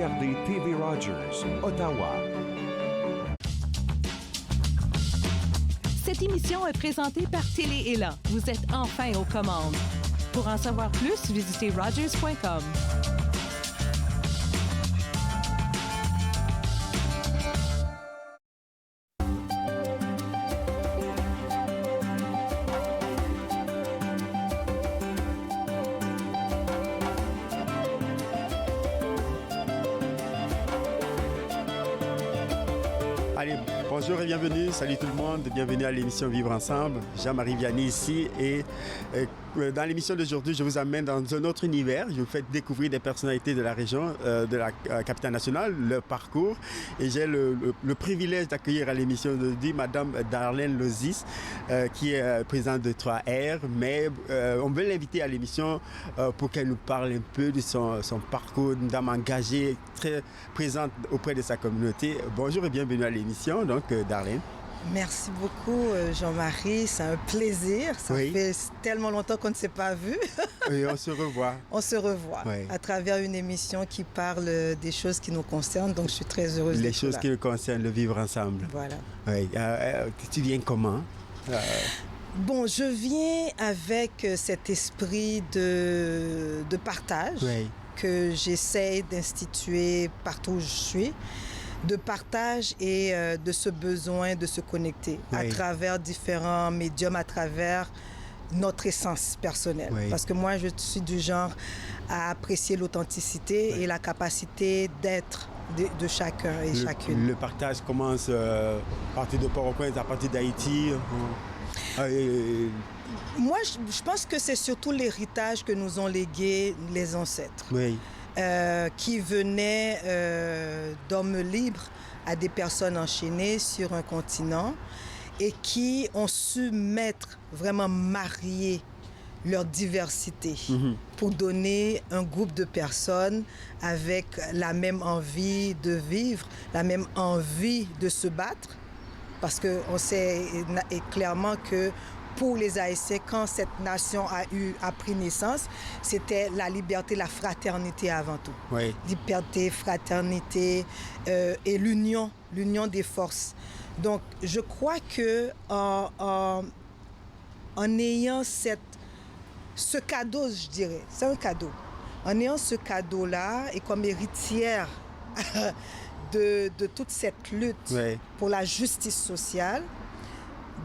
regardez TV Rogers, Ottawa. Cette émission est présentée par Télé Élan. Vous êtes enfin aux commandes. Pour en savoir plus, visitez rogers.com. Allez, bonjour et bienvenue, salut tout le monde, bienvenue à l'émission Vivre Ensemble. Jean-Marie Vianney ici et dans l'émission d'aujourd'hui, je vous amène dans un autre univers. Je vous fais découvrir des personnalités de la région, de la capitale nationale, leur parcours. Et j'ai le privilège d'accueillir à l'émission d'aujourd'hui Madame Darlene Lozis, qui est présidente de 3R. Mais on veut l'inviter à l'émission pour qu'elle nous parle un peu de son parcours, une dame engagée, très présente auprès de sa communauté. Bonjour et bienvenue à l'émission, donc Darlene. Merci beaucoup Jean-Marie, c'est un plaisir. Ça fait tellement longtemps qu'on ne s'est pas vu. Et on se revoit. On se revoit à travers une émission qui parle des choses qui nous concernent, donc je suis très heureuse. Les choses qui nous concernent, le vivre ensemble. Voilà. Tu viens comment? Bon, je viens avec cet esprit de partage que j'essaie d'instituer partout où je suis. De partage et de ce besoin de se connecter à travers différents médiums, à travers notre essence personnelle. Parce que moi, je suis du genre à apprécier l'authenticité et la capacité d'être de chacun et chacune. Le partage commence à partir de Port-au-Prince, à partir d'Haïti. Moi, je pense que c'est surtout l'héritage que nous ont légué les ancêtres. Qui venaient d'hommes libres à des personnes enchaînées sur un continent et qui ont su vraiment marier leur diversité pour donner un groupe de personnes avec la même envie de vivre, la même envie de se battre. Parce qu'on sait clairement que pour les Haïtiens, quand cette nation a pris naissance, c'était la liberté, la fraternité avant tout. Liberté, fraternité et l'union des forces. Donc, je crois que en ayant ce cadeau, je dirais, c'est un cadeau. En ayant ce cadeau-là et comme héritière de toute cette lutte pour la justice sociale,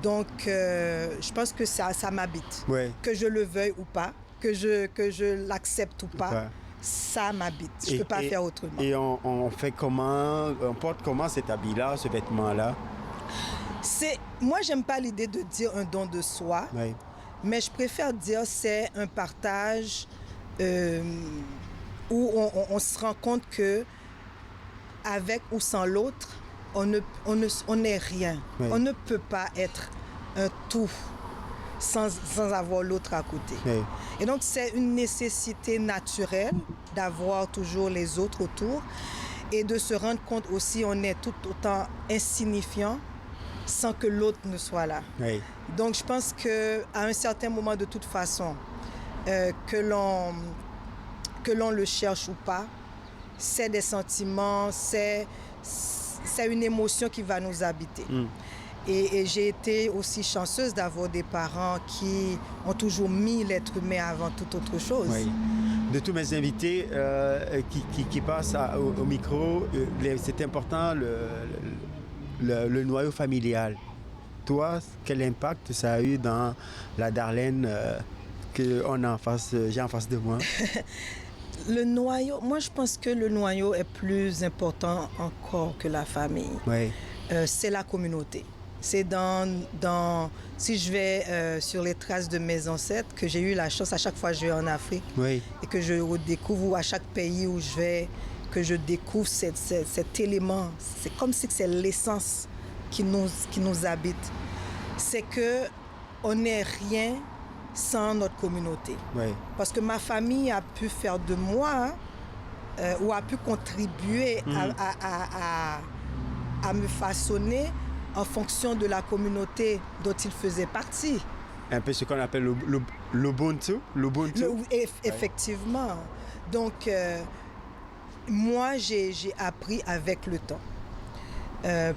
donc, je pense que ça m'habite. Que je le veuille ou pas, que je l'accepte ou pas, ça m'habite. Je ne peux pas faire autrement. Et on fait comment, on porte comment cet habit-là, ce vêtement-là? Moi, j'aime pas l'idée de dire un don de soi, mais je préfère dire c'est un partage où on se rend compte que avec ou sans l'autre, on n'est rien. On ne peut pas être un tout sans avoir l'autre à côté. Et donc, c'est une nécessité naturelle d'avoir toujours les autres autour et de se rendre compte aussi on est tout autant insignifiant sans que l'autre ne soit là. Donc, je pense qu'à un certain moment, de toute façon, que l'on le cherche ou pas, c'est des sentiments, c'est une émotion qui va nous habiter. Et j'ai été aussi chanceuse d'avoir des parents qui ont toujours mis l'être humain avant toute autre chose. De tous mes invités qui passent au micro, c'est important le noyau familial. Toi, quel impact ça a eu dans la Darlene que j'ai en face de moi? Le noyau, moi je pense que le noyau est plus important encore que la famille. C'est la communauté. C'est si je vais sur les traces de mes ancêtres, que j'ai eu la chance à chaque fois que je vais en Afrique et que je redécouvre, ou à chaque pays où je vais, que je découvre cet élément. C'est comme si c'est l'essence qui nous habite. C'est qu'on n'est rien sans notre communauté. Parce que ma famille a pu faire de moi ou a pu contribuer à me façonner en fonction de la communauté dont il faisait partie. Un peu ce qu'on appelle l'Ubuntu. Effectivement. Donc, moi, j'ai appris avec le temps.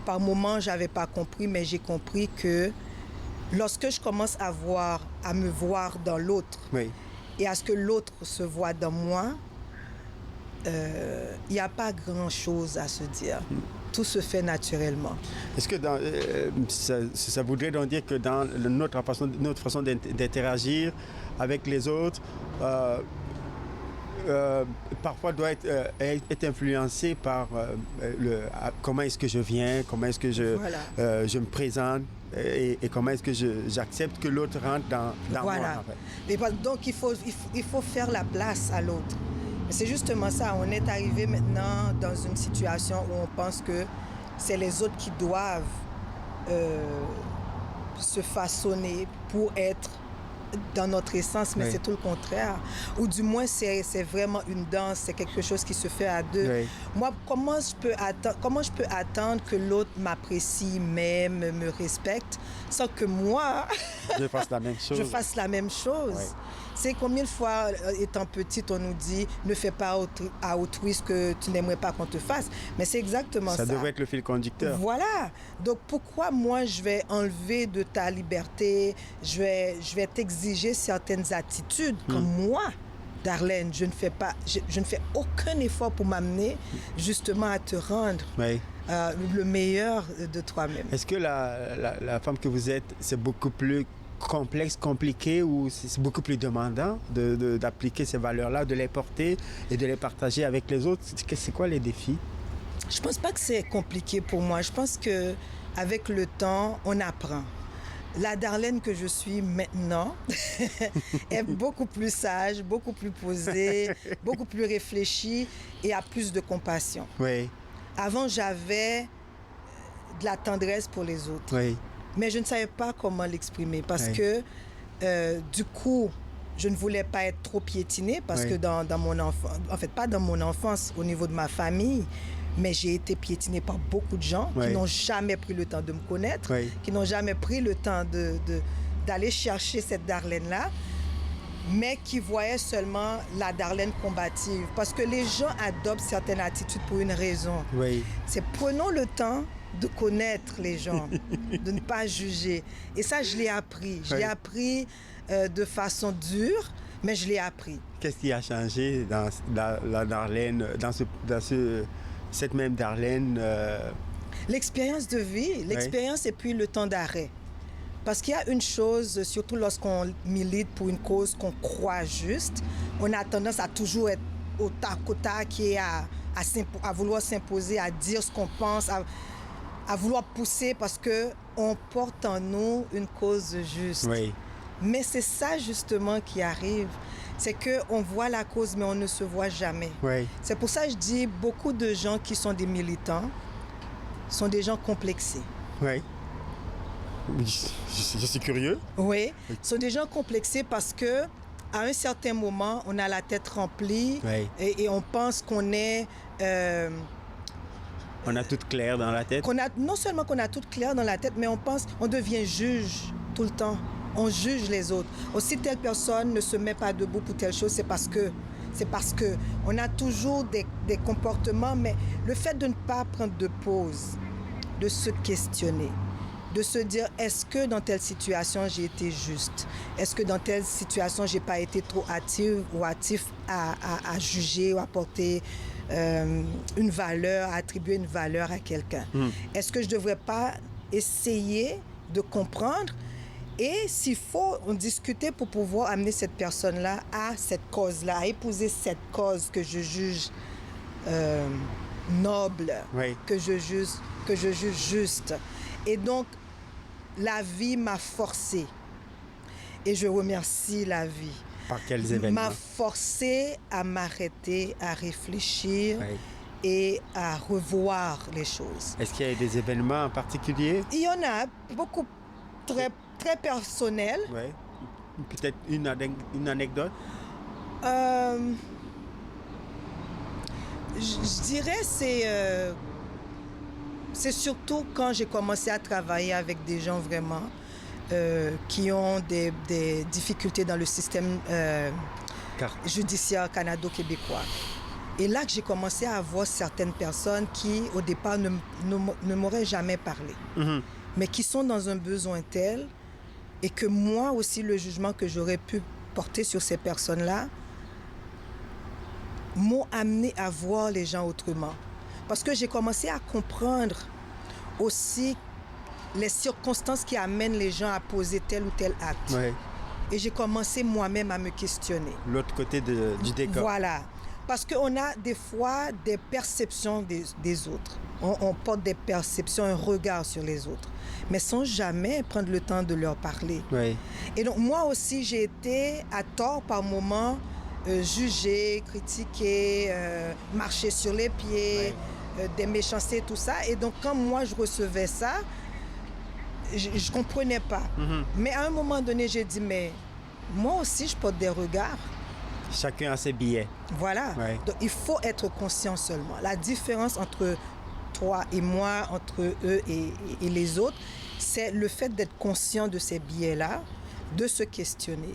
Par moments, je n'avais pas compris, mais j'ai compris que lorsque je commence à me voir dans l'autre, Oui. et à ce que l'autre se voit dans moi, il n'y a pas grand-chose à se dire. Tout se fait naturellement. Est-ce que ça voudrait donc dire que dans notre façon d'interagir avec les autres, parfois doit être influencé par comment est-ce que je viens, comment est-ce que je me présente et comment est-ce que j'accepte que l'autre rentre dans voilà. moi. En fait. Et donc il faut faire la place à l'autre. C'est justement ça, on est arrivé maintenant dans une situation où on pense que c'est les autres qui doivent se façonner pour être dans notre essence, mais oui. c'est tout le contraire. Ou du moins, c'est vraiment une danse, c'est quelque chose qui se fait à deux. Oui. Moi, comment je peux attendre que l'autre m'apprécie, m'aime, me respecte, sans que moi, je fasse la même chose. je fasse la même chose. Oui. C'est combien de fois, étant petite, on nous dit « ne fais pas à autrui ce que tu n'aimerais pas qu'on te fasse ». Mais c'est exactement ça. Ça devrait être le fil conducteur. Voilà. Donc, pourquoi moi, je vais enlever de ta liberté, je vais t'exiger certaines attitudes comme moi, Darlene, je ne fais aucun effort pour m'amener justement à te rendre Oui. le meilleur de toi-même. Est-ce que la femme que vous êtes, c'est beaucoup plus complexe, compliqué ou c'est beaucoup plus demandant d'appliquer ces valeurs-là, de les porter et de les partager avec les autres? C'est quoi les défis? Je pense pas que c'est compliqué pour moi. Je pense que avec le temps, on apprend. La Darlene que je suis maintenant est beaucoup plus sage, beaucoup plus posée, beaucoup plus réfléchie et a plus de compassion. Oui. Avant, j'avais de la tendresse pour les autres. Oui. Mais je ne savais pas comment l'exprimer parce oui. que, du coup, je ne voulais pas être trop piétinée parce oui. que dans mon enfance, en fait, pas dans mon enfance, au niveau de ma famille, mais j'ai été piétinée par beaucoup de gens oui. qui n'ont jamais pris le temps de me connaître, oui. qui n'ont jamais pris le temps d'aller chercher cette Darlene-là, mais qui voyaient seulement la Darlene combative. Parce que les gens adoptent certaines attitudes pour une raison. Oui. C'est prenons le temps de connaître les gens, de ne pas juger. Et ça, je l'ai appris. Je l'ai appris de façon dure, mais je l'ai appris. Qu'est-ce qui a changé dans la Darlene, cette même Darlene L'expérience de vie, l'expérience et puis le temps d'arrêt. Parce qu'il y a une chose, surtout lorsqu'on milite pour une cause qu'on croit juste, on a tendance à toujours être au tac au tac et à vouloir s'imposer, à dire ce qu'on pense, à vouloir pousser parce qu'on porte en nous une cause juste. Oui. Mais c'est ça justement qui arrive. C'est qu'on voit la cause, mais on ne se voit jamais. Oui. C'est pour ça que je dis, beaucoup de gens qui sont des militants sont des gens complexés. Oui. Je suis curieux. Oui, sont des gens complexés parce que à un certain moment, on a la tête remplie et on pense qu'on est... on a tout clair dans la tête. Non seulement qu'on a tout clair dans la tête, mais on devient juge tout le temps. On juge les autres. Aussi, telle personne ne se met pas debout pour telle chose, c'est parce que on a toujours des comportements, mais le fait de ne pas prendre de pause, de se questionner, de se dire, est-ce que dans telle situation, j'ai été juste? Est-ce que dans telle situation, j'ai pas été trop hâtive ou hâtif à juger ou à porter une valeur, à attribuer une valeur à quelqu'un? Est-ce que je devrais pas essayer de comprendre et s'il faut, on discuter pour pouvoir amener cette personne-là à cette cause-là, à épouser cette cause que je juge noble, que je juge juste. Et donc, la vie m'a forcé. Et je remercie la vie. Par quels événements? M'a forcé à m'arrêter, à réfléchir et à revoir les choses. Est-ce qu'il y a des événements en particulier? Il y en a beaucoup très personnels. Oui. Peut-être une anecdote? Je dirais c'est surtout quand j'ai commencé à travailler avec des gens vraiment qui ont des difficultés dans le système judiciaire canado-québécois. Et là que j'ai commencé à voir certaines personnes qui, au départ, ne m'auraient jamais parlé, mais qui sont dans un besoin tel, et que moi aussi, le jugement que j'aurais pu porter sur ces personnes-là m'ont amené à voir les gens autrement. Parce que j'ai commencé à comprendre aussi les circonstances qui amènent les gens à poser tel ou tel acte. Ouais. Et j'ai commencé moi-même à me questionner. L'autre côté du décor. Voilà. Parce qu'on a des fois des perceptions des autres. On porte des perceptions, un regard sur les autres, mais sans jamais prendre le temps de leur parler. Oui. Et donc, moi aussi, j'ai été à tort par moments jugée, critiquée, marcher sur les pieds, des méchancetés, tout ça. Et donc, quand moi, je recevais ça, je ne comprenais pas. Mais à un moment donné, j'ai dit, mais moi aussi, je porte des regards. Chacun a ses billets. Voilà. Ouais. Donc, il faut être conscient seulement. La différence entre toi et moi, entre eux et les autres, c'est le fait d'être conscient de ces billets-là, de se questionner.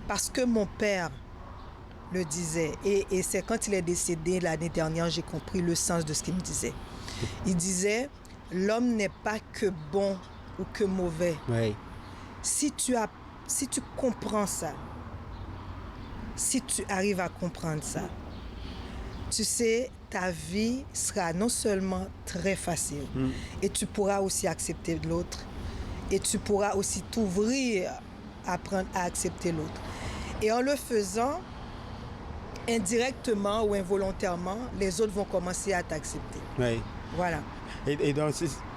Parce que mon père le disait, et c'est quand il est décédé l'année dernière, j'ai compris le sens de ce qu'il me disait. Il disait, l'homme n'est pas que bon ou que mauvais. Oui. Si tu comprends ça, si tu arrives à comprendre ça, tu sais, ta vie sera non seulement très facile, et tu pourras aussi accepter l'autre, et tu pourras aussi t'ouvrir à apprendre à accepter l'autre. Et en le faisant, indirectement ou involontairement, les autres vont commencer à t'accepter. Oui. Voilà. Et donc,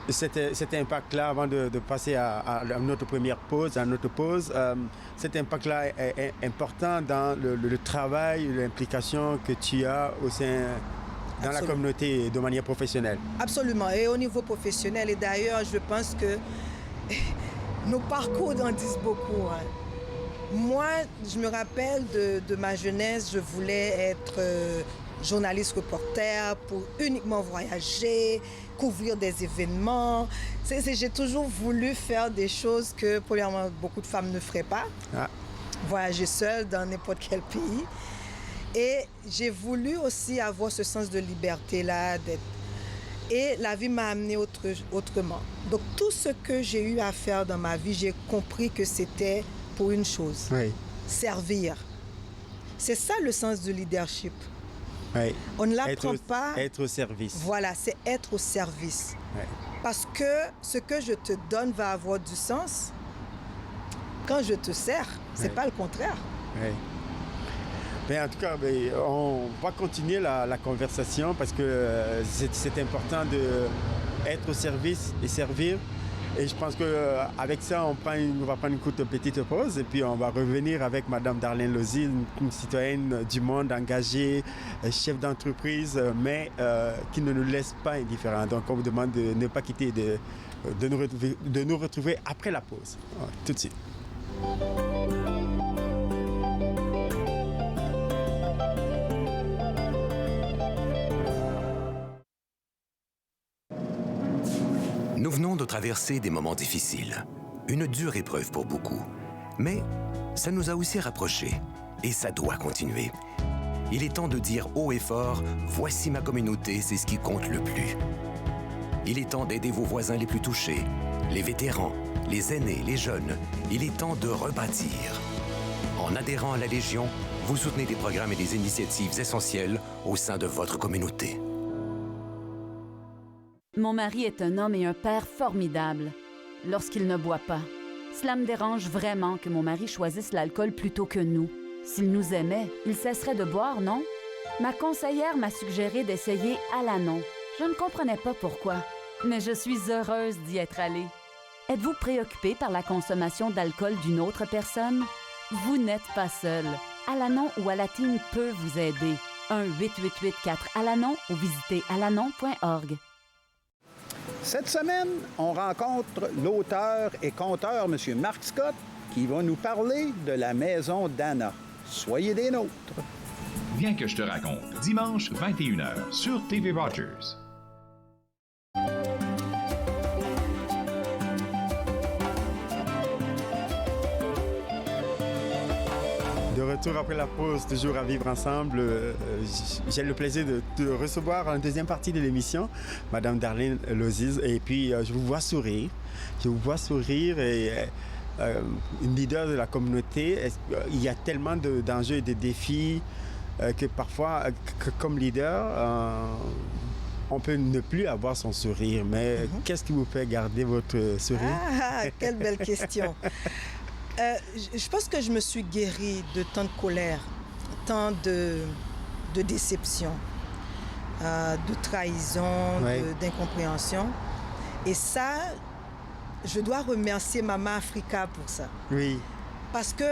cet impact-là, avant de passer à notre première pause, cet impact-là est important dans le travail, l'implication que tu as au sein, dans la communauté de manière professionnelle. Absolument. Et au niveau professionnel, et d'ailleurs, je pense que nos parcours en disent beaucoup. Hein. Moi, je me rappelle de ma jeunesse, je voulais être journaliste reporter pour uniquement voyager, couvrir des événements. J'ai toujours voulu faire des choses que, premièrement, beaucoup de femmes ne feraient pas. Ah. Voyager seule dans n'importe quel pays. Et j'ai voulu aussi avoir ce sens de liberté-là. Et la vie m'a amené autrement. Donc, tout ce que j'ai eu à faire dans ma vie, j'ai compris que c'était pour une chose. Oui. Servir. C'est ça le sens du leadership. Oui. On ne l'apprend pas. Être au service. Voilà, c'est être au service. Oui. Parce que ce que je te donne va avoir du sens quand je te sers. C'est pas le contraire. Oui. Mais en tout cas, on va continuer la conversation parce que c'est important d'être au service et servir. Et je pense qu'avec ça, on va prendre une courte petite pause et puis on va revenir avec Mme Darlene Lozy, une citoyenne du monde engagée, chef d'entreprise, mais qui ne nous laisse pas indifférents. Donc on vous demande de ne pas quitter, de nous retrouver après la pause. Tout de suite. Nous venons de traverser des moments difficiles, une dure épreuve pour beaucoup. Mais ça nous a aussi rapprochés, et ça doit continuer. Il est temps de dire haut et fort, voici ma communauté, c'est ce qui compte le plus. Il est temps d'aider vos voisins les plus touchés, les vétérans, les aînés, les jeunes. Il est temps de rebâtir. En adhérant à la Légion, vous soutenez des programmes et des initiatives essentielles au sein de votre communauté. Mon mari est un homme et un père formidables lorsqu'il ne boit pas. Cela me dérange vraiment que mon mari choisisse l'alcool plutôt que nous. S'il nous aimait, il cesserait de boire, non? Ma conseillère m'a suggéré d'essayer Alanon. Je ne comprenais pas pourquoi, mais je suis heureuse d'y être allée. Êtes-vous préoccupé par la consommation d'alcool d'une autre personne? Vous n'êtes pas seul. Alanon ou Alatine peut vous aider. 1-888-4-ALANON ou visitez alanon.org. Cette semaine, on rencontre l'auteur et conteur M. Marc Scott qui va nous parler de la maison d'Anna. Soyez des nôtres. Viens que je te raconte, dimanche 21h sur TV Rogers. De retour après la pause, toujours à vivre ensemble. J'ai le plaisir de recevoir en deuxième partie de l'émission, Madame Darlene Loziz. Et puis, je vous vois sourire. Je vous vois sourire et une leader de la communauté. Il y a tellement d'enjeux et de défis que parfois, comme leader, on peut ne plus avoir son sourire. Mais qu'est-ce qui vous fait garder votre sourire? Ah, quelle belle question. Je pense que je me suis guérie de tant de colère, tant de déception, de trahison, d'incompréhension. Et ça, je dois remercier Mama Africa pour ça. Oui. Parce que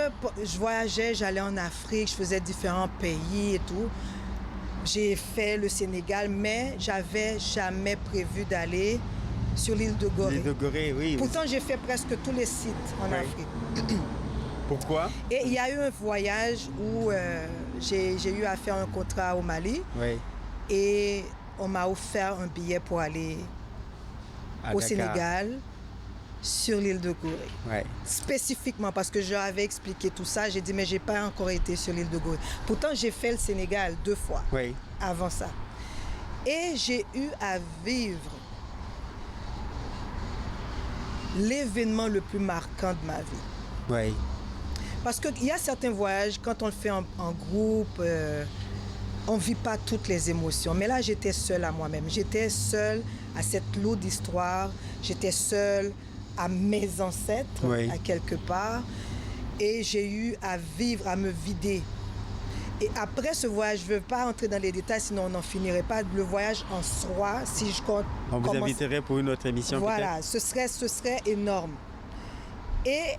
je voyageais, j'allais en Afrique, je faisais différents pays et tout. J'ai fait le Sénégal, mais j'avais jamais prévu d'aller sur l'île de Gorée. L'île de Gorée, oui. Pourtant, j'ai fait presque tous les sites en Afrique. Pourquoi? Et il y a eu un voyage où j'ai eu à faire un contrat au Mali. Oui. Et on m'a offert un billet pour aller au Sénégal, sur l'île de Gorée. Ouais. Spécifiquement, parce que je leur avais expliqué tout ça. J'ai dit, mais je n'ai pas encore été sur l'île de Gorée. Pourtant, j'ai fait le Sénégal 2 fois avant ça. Et j'ai eu à vivre l'événement le plus marquant de ma vie. Oui. Parce qu'il y a certains voyages, quand on le fait en groupe, on ne vit pas toutes les émotions. Mais là, j'étais seule à moi-même. J'étais seule à cette lourde histoire. J'étais seule à mes ancêtres, à quelque part. Et j'ai eu à vivre, à me vider. Et après ce voyage, je ne veux pas entrer dans les détails, sinon on n'en finirait pas. Le voyage en soi, si je compte... On vous inviterait pour une autre émission, voilà, ce serait énorme. Et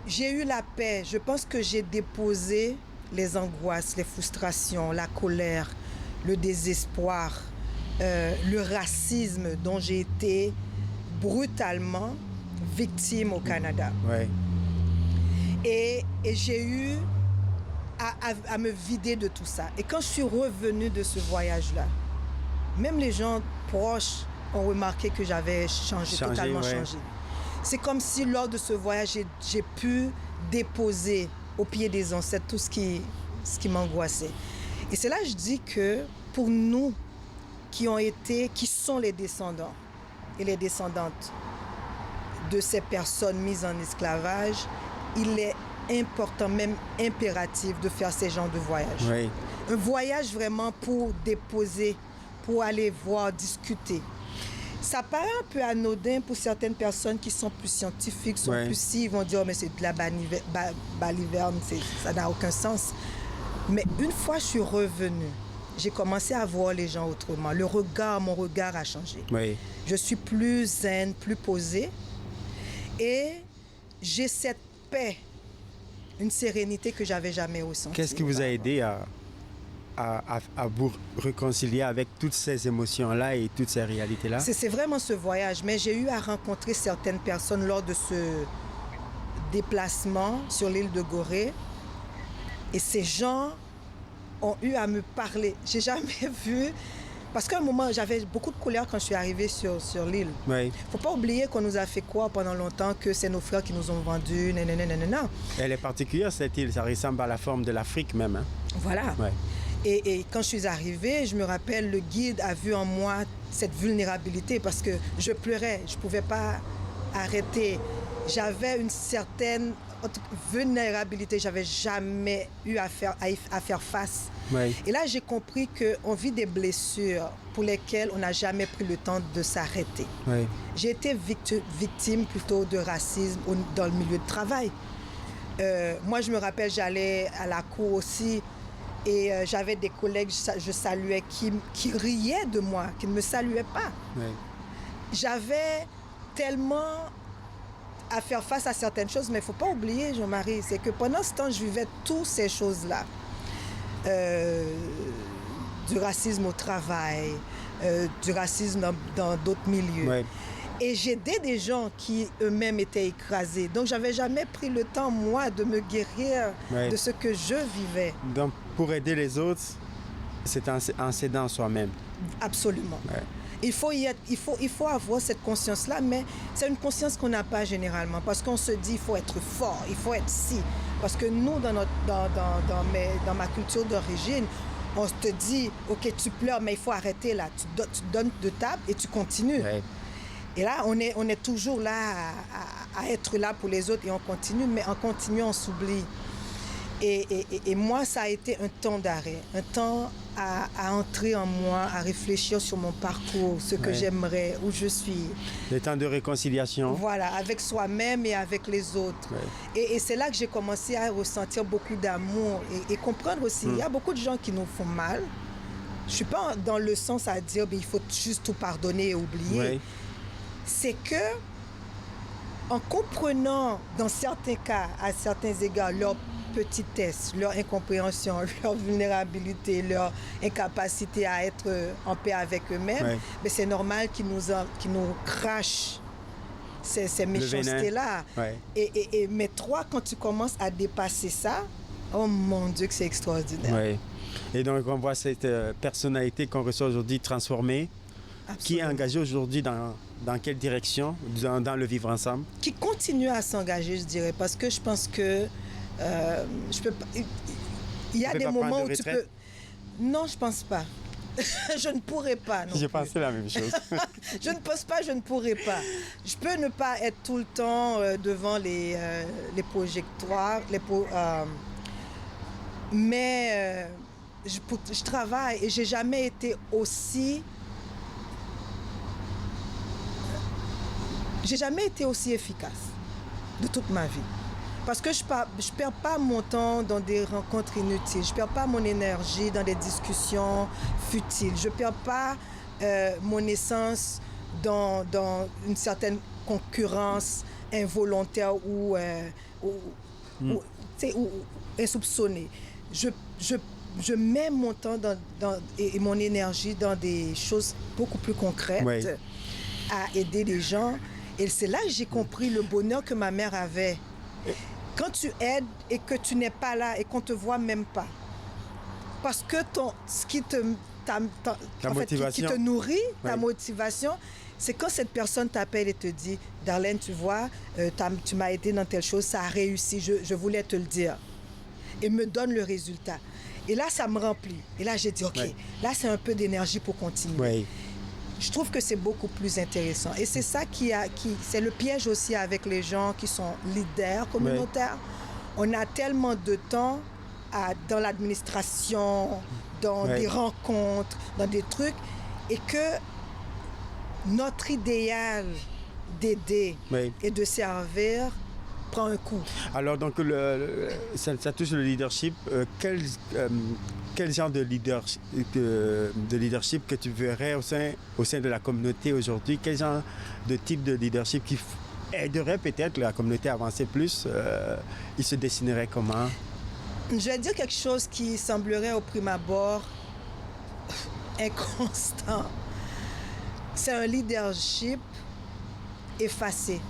j'ai eu la paix. Je pense que j'ai déposé les angoisses, les frustrations, la colère, le désespoir, le racisme dont j'ai été brutalement victime au Canada. Ouais. Et j'ai eu à me vider de tout ça. Et quand je suis revenue de ce voyage-là, même les gens proches ont remarqué que j'avais totalement changé. C'est comme si lors de ce voyage, j'ai pu déposer au pied des ancêtres tout ce qui m'angoissait. Et c'est là que je dis que pour nous qui sont les descendants et les descendantes de ces personnes mises en esclavage, il est important, même impératif de faire ces genres de voyages. Oui. Un voyage vraiment pour déposer, pour aller voir, discuter. Ça paraît un peu anodin pour certaines personnes qui sont plus scientifiques, ils vont dire, oh, mais c'est de la baliverne, ça n'a aucun sens. Mais une fois je suis revenue, j'ai commencé à voir les gens autrement. Mon regard a changé. Oui. Je suis plus zen, plus posée. Et j'ai cette paix, une sérénité que j'avais jamais ressentie. Qu'est-ce qui vous a aidé à vous réconcilier avec toutes ces émotions-là et toutes ces réalités-là? C'est vraiment ce voyage. Mais j'ai eu à rencontrer certaines personnes lors de ce déplacement sur l'île de Gorée. Et ces gens ont eu à me parler. J'ai jamais vu... Parce qu'à un moment, j'avais beaucoup de colère quand je suis arrivée sur l'île. Il ne faut pas oublier qu'on nous a fait croire pendant longtemps que c'est nos frères qui nous ont vendus. Non. Elle est particulière, cette île. Ça ressemble à la forme de l'Afrique même. Hein? Voilà. Ouais. Et quand je suis arrivée, je me rappelle, le guide a vu en moi cette vulnérabilité parce que je pleurais. Je ne pouvais pas arrêter. J'avais une certaine vulnérabilité. Je n'avais jamais eu à faire face. Oui. Et là, j'ai compris qu'on vit des blessures pour lesquelles on n'a jamais pris le temps de s'arrêter. Oui. J'ai été victime plutôt de racisme dans le milieu de travail. Moi, je me rappelle, j'allais à la cour aussi et j'avais des collègues, je saluais, qui riaient de moi, qui ne me saluaient pas. Oui. J'avais tellement à faire face à certaines choses, mais il ne faut pas oublier, Jean-Marie, c'est que pendant ce temps, je vivais toutes ces choses-là. Du racisme au travail, du racisme dans d'autres milieux. Ouais. Et j'aidais des gens qui eux-mêmes étaient écrasés. Donc, je n'avais jamais pris le temps, moi, de me guérir de ce que je vivais. Donc, pour aider les autres, c'est en s'aidant soi-même. Absolument. Ouais. Il faut avoir cette conscience-là, mais c'est une conscience qu'on n'a pas généralement, parce qu'on se dit il faut être fort, il faut être si. Parce que nous, dans ma culture d'origine, on te dit, OK, tu pleures, mais il faut arrêter là. Tu donnes de table et tu continues. Ouais. Et là, on est toujours là à être là pour les autres et on continue, mais en continuant, on s'oublie. Et moi, ça a été un temps d'arrêt, un temps à entrer en moi, à réfléchir sur mon parcours, ce que j'aimerais, où je suis. Le temps de réconciliation. Voilà, avec soi-même et avec les autres. Ouais. Et c'est là que j'ai commencé à ressentir beaucoup d'amour et comprendre aussi, il y a beaucoup de gens qui nous font mal. Je ne suis pas dans le sens à dire il faut juste tout pardonner et oublier. Ouais. C'est que, en comprenant, dans certains cas, à certains égards, leur petitesse, leur incompréhension, leur vulnérabilité, leur incapacité à être en paix avec eux-mêmes, mais c'est normal qu'ils nous crachent ces méchancetés-là. Mais toi, quand tu commences à dépasser ça, oh mon Dieu que c'est extraordinaire. Ouais. Et donc on voit cette personnalité qu'on reçoit aujourd'hui transformée. Absolument. Qui est engagé aujourd'hui dans quelle direction dans le vivre ensemble? Qui continue à s'engager, je dirais, parce que je pense que je peux pas. Il y a des moments où tu peux. Non, je pense pas. Je ne pourrais pas. J'ai pensé la même chose. Je ne pense pas, je ne pourrais pas. Je peux ne pas être tout le temps devant les projectoires, mais je travaille et j'ai jamais été aussi. J'ai jamais été aussi efficace de toute ma vie. Parce que je perds pas mon temps dans des rencontres inutiles. Je perds pas mon énergie dans des discussions futiles. Je perds pas mon essence dans une certaine concurrence involontaire ou insoupçonnée. Je mets mon temps et mon énergie dans des choses beaucoup plus concrètes à aider les gens. Et c'est là que j'ai compris le bonheur que ma mère avait. Quand tu aides et que tu n'es pas là et qu'on ne te voit même pas. Parce que ce qui te nourrit, ta motivation, c'est quand cette personne t'appelle et te dit « Darlene, tu vois, tu m'as aidé dans telle chose, ça a réussi, je voulais te le dire. » Et me donne le résultat. Et là, ça me remplit. Et là, j'ai dit « OK, là, c'est un peu d'énergie pour continuer. » Je trouve que c'est beaucoup plus intéressant. Et c'est ça c'est le piège aussi avec les gens qui sont leaders communautaires. On a tellement de temps dans l'administration, dans des rencontres, dans des trucs, et que notre idéal d'aider et de servir prend un coup. Alors, donc, ça touche le leadership. Quel genre de leadership que tu verrais au sein de la communauté aujourd'hui? Quel genre de type de leadership qui aiderait peut-être la communauté à avancer plus? Il se dessinerait comment? Je vais dire quelque chose qui semblerait au prime abord inconstant. C'est un leadership effacé.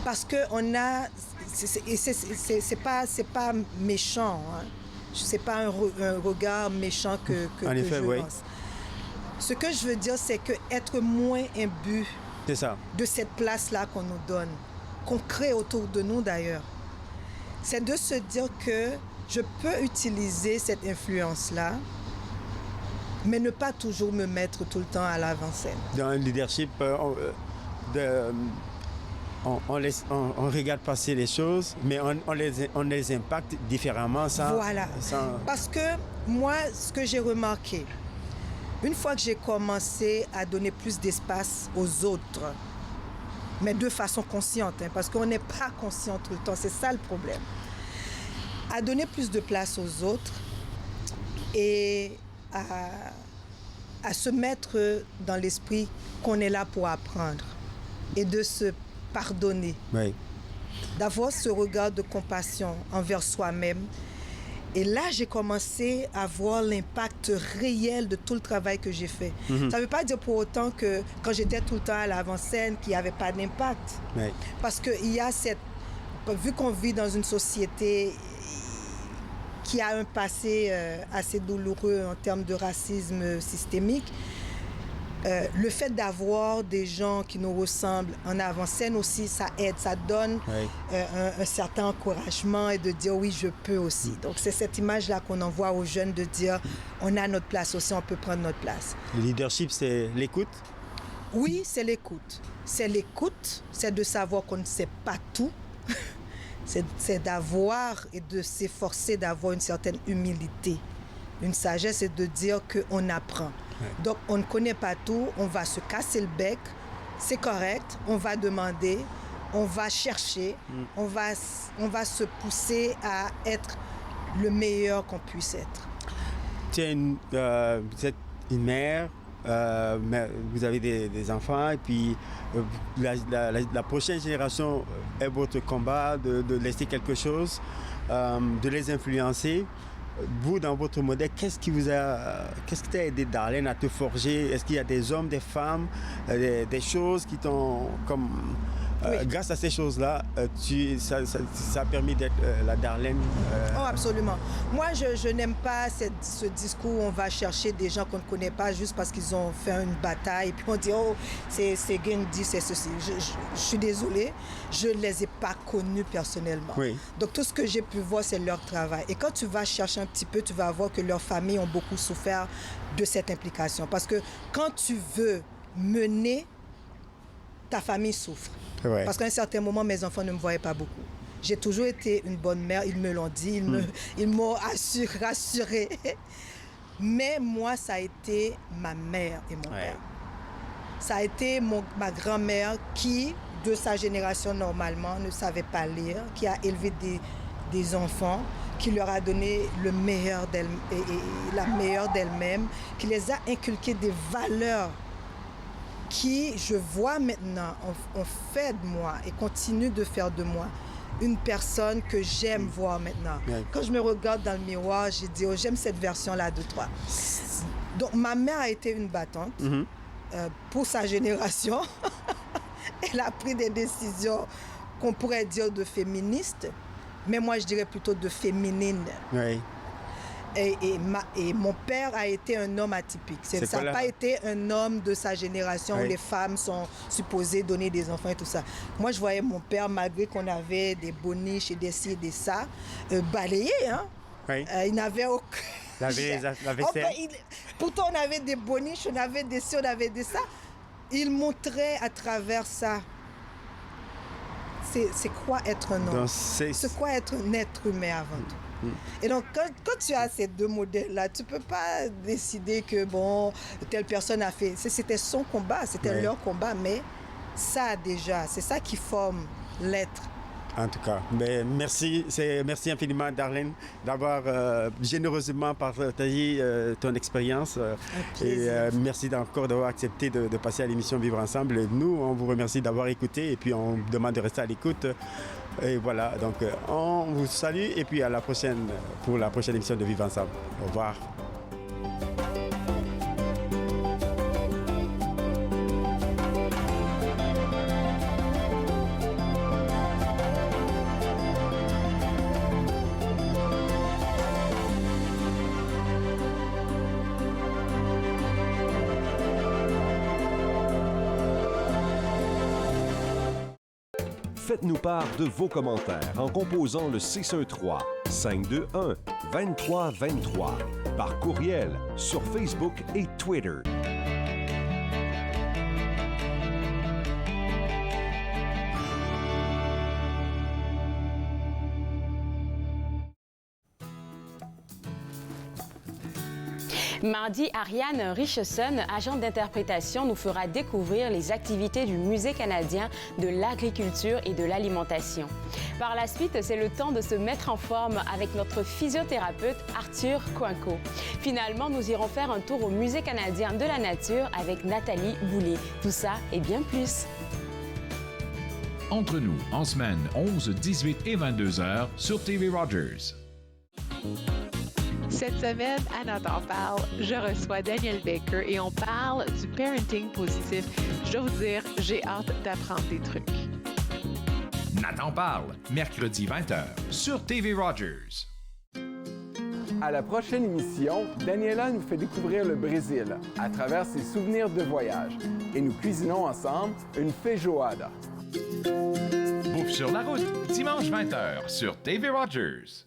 Parce qu'on a... C'est pas méchant, hein. C'est pas un regard méchant que je pense. Ce que je veux dire, c'est qu'être moins imbu de cette place-là qu'on nous donne, qu'on crée autour de nous d'ailleurs, c'est de se dire que je peux utiliser cette influence-là, mais ne pas toujours me mettre tout le temps à l'avant-scène. Dans un leadership, on regarde passer les choses, mais on les impacte différemment. Parce que moi, ce que j'ai remarqué, une fois que j'ai commencé à donner plus d'espace aux autres, mais de façon consciente, parce qu'on n'est pas conscient tout le temps, c'est ça le problème, à donner plus de place aux autres et à se mettre dans l'esprit qu'on est là pour apprendre et de se pardonner, d'avoir ce regard de compassion envers soi-même. Et là, j'ai commencé à voir l'impact réel de tout le travail que j'ai fait. Ça ne veut pas dire pour autant que quand j'étais tout le temps à l'avant-scène, qu'il n'y avait pas d'impact. Parce qu'il y a vu qu'on vit dans une société qui a un passé assez douloureux en termes de racisme systémique, Le fait d'avoir des gens qui nous ressemblent en avant-scène aussi, ça aide, ça donne un certain encouragement et de dire oui, je peux aussi. Donc c'est cette image-là qu'on envoie aux jeunes de dire on a notre place aussi, on peut prendre notre place. Le leadership, c'est l'écoute? Oui, c'est l'écoute. C'est l'écoute, c'est de savoir qu'on ne sait pas tout. c'est d'avoir et de s'efforcer d'avoir une certaine humilité, une sagesse et de dire qu'on apprend. Donc, on ne connaît pas tout, on va se casser le bec, c'est correct, on va demander, on va chercher, on va se pousser à être le meilleur qu'on puisse être. Vous êtes une mère, vous avez des enfants, et puis la prochaine génération est votre combat de laisser quelque chose, de les influencer. Vous, dans votre modèle, qu'est-ce qui t'a aidé, Darlene, à te forger? Est-ce qu'il y a des hommes, des femmes, des choses qui t'ont... Grâce à ces choses-là, ça a permis d'être la Darlene. Oh, absolument. Moi, je n'aime pas ce discours où on va chercher des gens qu'on ne connaît pas juste parce qu'ils ont fait une bataille. Et puis on dit, oh, c'est Gandhi, c'est ceci. Je suis désolée, je ne les ai pas connus personnellement. Oui. Donc tout ce que j'ai pu voir, c'est leur travail. Et quand tu vas chercher un petit peu, tu vas voir que leurs familles ont beaucoup souffert de cette implication. Parce que quand tu veux mener, ta famille souffre. Ouais. Parce qu'à un certain moment, mes enfants ne me voyaient pas beaucoup. J'ai toujours été une bonne mère, ils me l'ont dit, ils m'ont rassurée. Mais moi, ça a été ma mère et mon père. Ça a été ma grand-mère qui, de sa génération normalement, ne savait pas lire, qui a élevé des enfants, qui leur a donné le meilleur d'elle et la meilleure d'elle-même, qui les a inculqué des valeurs qui, je vois maintenant, ont fait de moi et continue de faire de moi une personne que j'aime voir maintenant. Quand je me regarde dans le miroir, j'ai dit, oh, j'aime cette version-là de toi. Donc, ma mère a été une battante pour sa génération. Elle a pris des décisions qu'on pourrait dire de féministes, mais moi, je dirais plutôt de féminines. Oui. Et mon père a été un homme atypique. Ça n'a pas été un homme de sa génération où les femmes sont supposées donner des enfants et tout ça. Moi, je voyais mon père, malgré qu'on avait des boniches et des ci et des ça, balayer. Hein? Oui. Il n'avait aucun... Pourtant, on avait des boniches, on avait des ci, on avait des ça. Il montrait à travers ça. C'est quoi être un homme? C'est quoi être un être humain avant tout? Et donc, quand tu as ces deux modèles-là, tu ne peux pas décider que, bon, telle personne a fait... C'était son combat, c'était leur combat, mais ça déjà, c'est ça qui forme l'être. En tout cas, mais merci infiniment, Darlene, d'avoir généreusement partagé ton expérience. Et merci encore d'avoir accepté de passer à l'émission Vivre Ensemble. Nous, on vous remercie d'avoir écouté et puis on vous demande de rester à l'écoute. Et voilà, donc on vous salue et puis à la prochaine pour la prochaine émission de Vivre Ensemble. Au revoir. Faites-nous part de vos commentaires en composant le 613-521-2323 par courriel sur Facebook et Twitter. Mardi, Ariane Richardson, agente d'interprétation, nous fera découvrir les activités du Musée canadien de l'agriculture et de l'alimentation. Par la suite, c'est le temps de se mettre en forme avec notre physiothérapeute Arthur Coinco. Finalement, nous irons faire un tour au Musée canadien de la nature avec Nathalie Boulay. Tout ça et bien plus. Entre nous, en semaine, 11, 18 et 22 heures sur TV Rogers. Cette semaine, à Nathan parle, je reçois Daniel Baker et on parle du parenting positif. Je dois vous dire, j'ai hâte d'apprendre des trucs. Nathan parle, mercredi 20h sur TV Rogers. À la prochaine émission, Daniela nous fait découvrir le Brésil à travers ses souvenirs de voyage et nous cuisinons ensemble une feijoada. Bouffe sur la route, dimanche 20h sur TV Rogers.